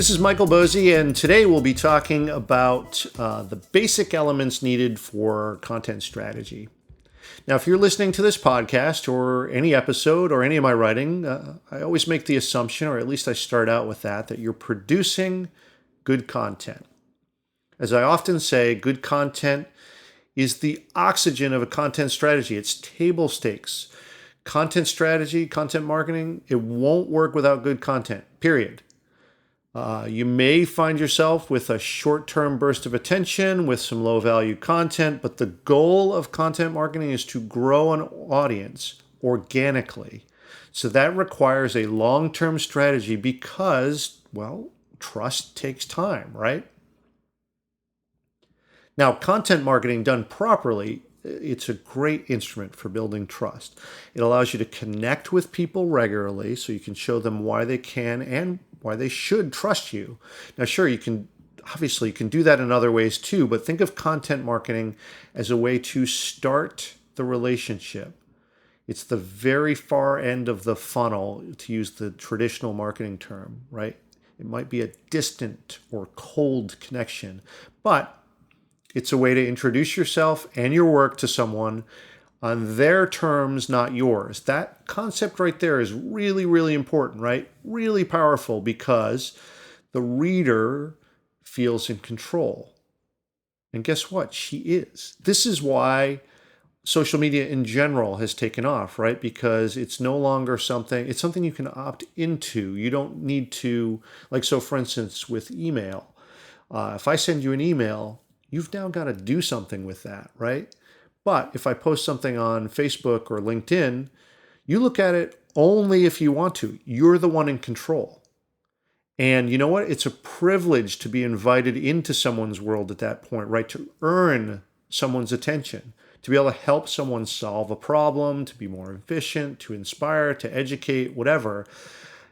This is Michael Bosey, and today we'll be talking about the basic elements needed for content strategy. Now, if you're listening to this podcast or any episode or any of my writing, I always make the assumption, or at least I start out with that you're producing good content. As I often say, good content is the oxygen of a content strategy. It's table stakes. Content strategy, content marketing, it won't work without good content, period. You may find yourself with a short-term burst of attention with some low-value content, but the goal of content marketing is to grow an audience organically. So that requires a long-term strategy because, well, trust takes time, right? Now, content marketing done properly, it's a great instrument for building trust. It allows you to connect with people regularly so you can show them why they can and why they should trust you. Now, sure, you can do that in other ways too, but think of content marketing as a way to start the relationship. It's the very far end of the funnel, to use the traditional marketing term, right? It might be a distant or cold connection, but it's a way to introduce yourself and your work to someone on their terms, not yours. That concept right there is really, really important, right? Really powerful because the reader feels in control. And guess what? She is. This is why social media in general has taken off, right? Because it's no longer it's something you can opt into. You don't need to, so for instance, with email, if I send you an email, you've now got to do something with that, right? But if I post something on Facebook or LinkedIn, you look at it only if you want to. You're the one in control. And you know what? It's a privilege to be invited into someone's world at that point, right? To earn someone's attention, to be able to help someone solve a problem, to be more efficient, to inspire, to educate, whatever.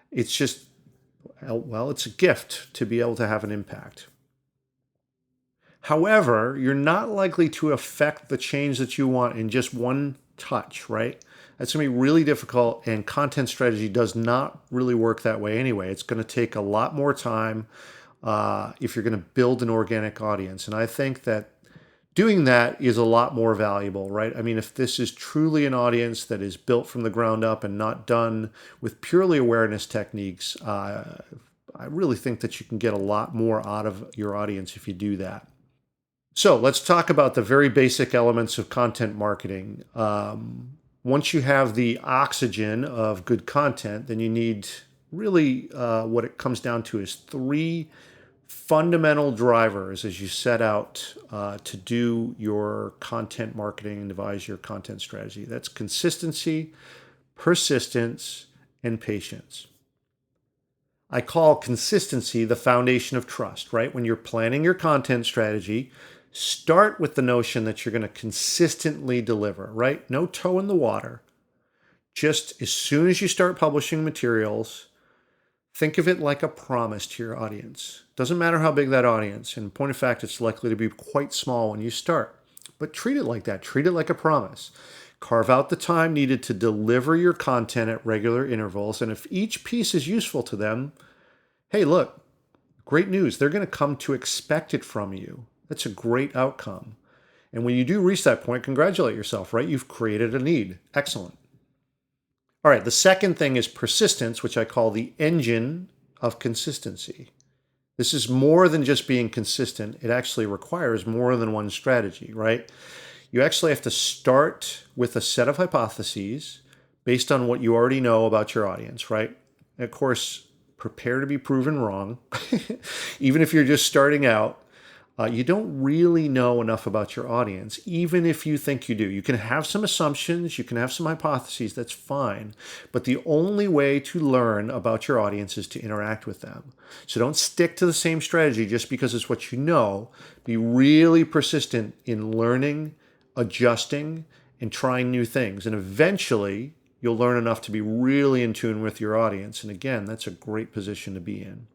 It's just, well, it's a gift to be able to have an impact. However, you're not likely to affect the change that you want in just one touch, right? That's going to be really difficult, and content strategy does not really work that way anyway. It's going to take a lot more time if you're going to build an organic audience. And I think that doing that is a lot more valuable, right? I mean, if this is truly an audience that is built from the ground up and not done with purely awareness techniques, I really think that you can get a lot more out of your audience if you do that. So let's talk about the very basic elements of content marketing. Once you have the oxygen of good content, then you need really what it comes down to is 3 fundamental drivers as you set out to do your content marketing and devise your content strategy. That's consistency, persistence, and patience. I call consistency the foundation of trust, right? When you're planning your content strategy, start with the notion that you're going to consistently deliver, right? No toe in the water. Just as soon as you start publishing materials, think of it like a promise to your audience. Doesn't matter how big that audience. In point of fact, it's likely to be quite small when you start. But treat it like that. Treat it like a promise. Carve out the time needed to deliver your content at regular intervals. And if each piece is useful to them, hey, look, great news. They're going to come to expect it from you. That's a great outcome. And when you do reach that point, congratulate yourself, right? You've created a need. Excellent. All right, the second thing is persistence, which I call the engine of consistency. This is more than just being consistent. It actually requires more than one strategy, right? You actually have to start with a set of hypotheses based on what you already know about your audience, right? And of course, prepare to be proven wrong. Even if you're just starting out, you don't really know enough about your audience, even if you think you do. You can have some assumptions, you can have some hypotheses, that's fine. But the only way to learn about your audience is to interact with them. So don't stick to the same strategy just because it's what you know. Be really persistent in learning, adjusting, and trying new things. And eventually, you'll learn enough to be really in tune with your audience. And again, that's a great position to be in.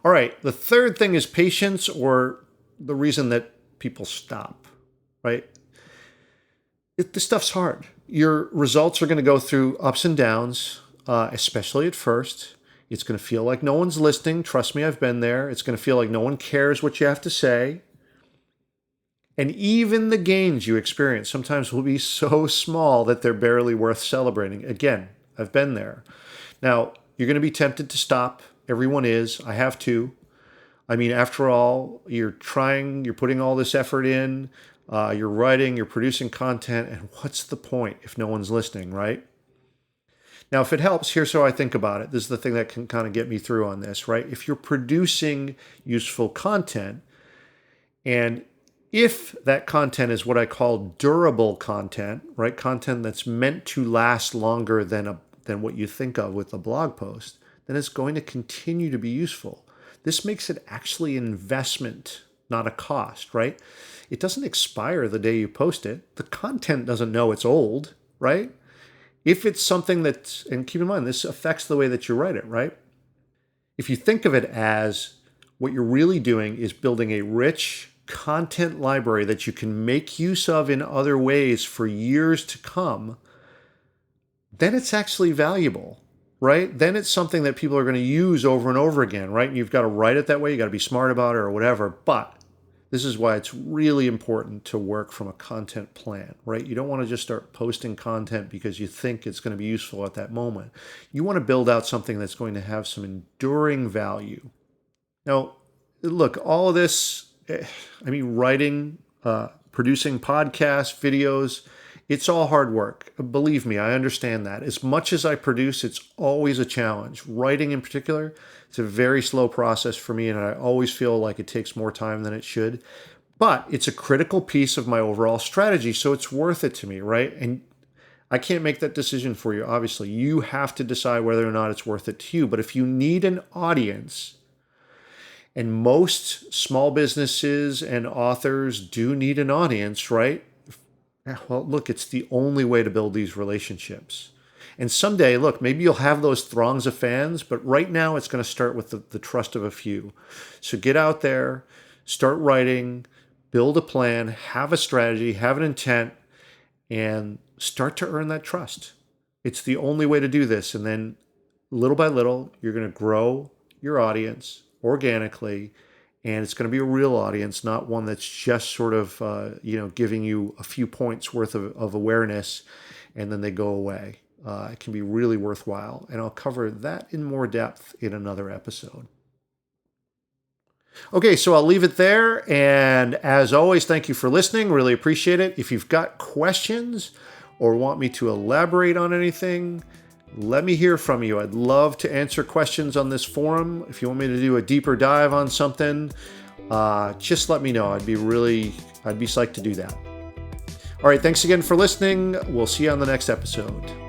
All right, the third thing is patience, or the reason that people stop, right? This stuff's hard. Your results are going to go through ups and downs, especially at first. It's going to feel like no one's listening. Trust me, I've been there. It's going to feel like no one cares what you have to say. And even the gains you experience sometimes will be so small that they're barely worth celebrating. Again, I've been there. Now, you're going to be tempted to stop. Everyone is. I have too. I mean, after all, you're putting all this effort in, you're writing, you're producing content, and what's the point if no one's listening, right? Now, if it helps, here's how I think about it. This is the thing that can kind of get me through on this, right? If you're producing useful content, and if that content is what I call durable content, right? Content that's meant to last longer than what you think of with a blog post, then it's going to continue to be useful. This makes it actually an investment, not a cost, right? It doesn't expire the day you post it. The content doesn't know it's old, right? If it's something that, and keep in mind, this affects the way that you write it, right? If you think of it as what you're really doing is building a rich content library that you can make use of in other ways for years to come, then it's actually valuable, right? Then it's something that people are going to use over and over again, right? And you've got to write it that way. You got to be smart about it or whatever. But this is why it's really important to work from a content plan, right? You don't want to just start posting content because you think it's going to be useful at that moment. You want to build out something that's going to have some enduring value. Now, look, all of this, writing, producing podcasts, videos, it's all hard work. Believe me, I understand that. As much as I produce, it's always a challenge. Writing in particular, it's a very slow process for me, and I always feel like it takes more time than it should. But it's a critical piece of my overall strategy, so it's worth it to me, right? And I can't make that decision for you, obviously. You have to decide whether or not it's worth it to you. But if you need an audience, and most small businesses and authors do need an audience, right? Well, look, it's the only way to build these relationships. And someday, look, maybe you'll have those throngs of fans, but right now it's going to start with the trust of a few. So get out there, start writing, build a plan, have a strategy, have an intent, and start to earn that trust. It's the only way to do this. And then little by little, you're going to grow your audience organically, and it's going to be a real audience, not one that's just sort of, giving you a few points worth of awareness, and then they go away. It can be really worthwhile, and I'll cover that in more depth in another episode. Okay, so I'll leave it there, and as always, thank you for listening. Really appreciate it. If you've got questions or want me to elaborate on anything, let me hear from you. I'd love to answer questions on this forum. If you want me to do a deeper dive on something, just let me know. I'd be psyched to do that. All right, thanks again for listening. We'll see you on the next episode.